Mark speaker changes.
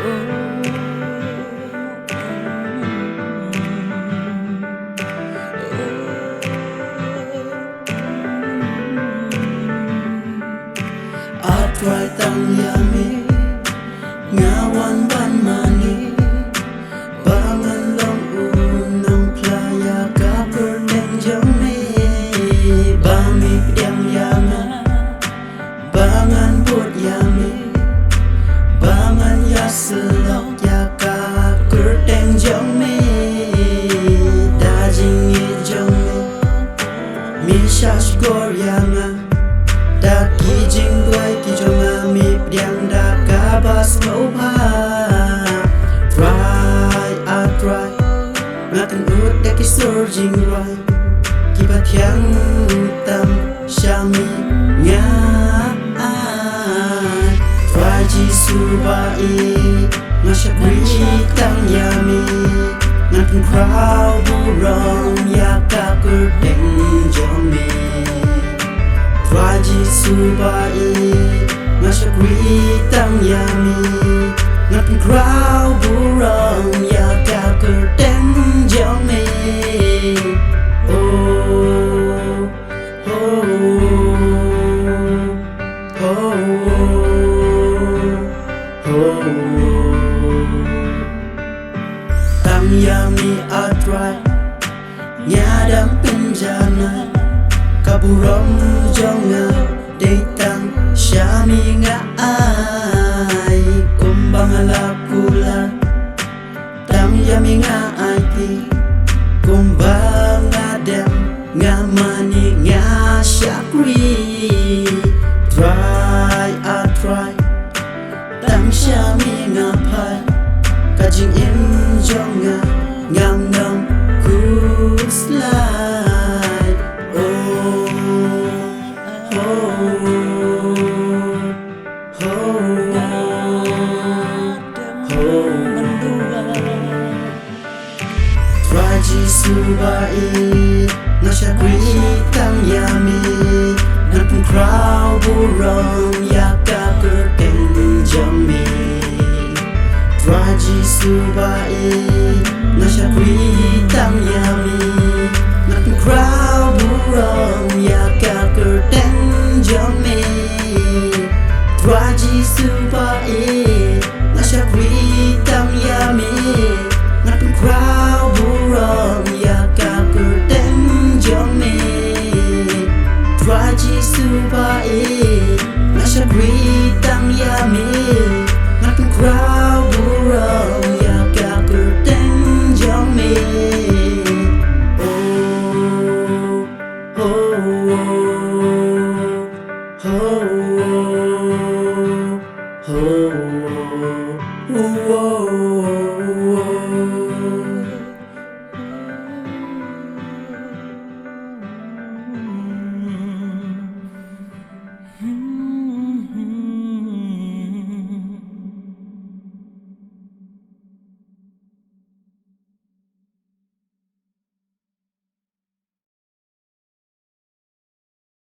Speaker 1: Atrai tang yami ngawan ban mani bangan long unong playa ka perden jami bami pidang yama bangan bot yami bangan ya selok ya ka kerden jami dajing jami misha skor yama da kijing doi kijong ami pdiang da kabas mau pa try ngakan ut da kisurjing rai kibat yang tam shami nga try ji subai ngasakri tang yami ngakan krau burong ya ka kerdeng jomi Raji subai ngasakri tang yami ngakan krau burong ya ka kerdeng jomi oh oh oh oh tang yami atrai nyadam penjana kaburong jonga datang syami nga ai kumbang alakula tang yami nga ai ti kumbang adam nga mani nga syakri try tang syami nga pai kajing im jonga ngam nong kuslai Raji subai ngasakri tang yami ngakan krau burong ya ka kerdeng jami Raji subai ngasakri tang yami ngakan krau burong ya ka kerdeng jami Raji subai ngasakri tang yami ngakan krau burong ya ka kerdeng jami Raji subai ngasakri tang yami ngakan krau burong ya ka kerdeng jami oh oh oh oh oh oh oh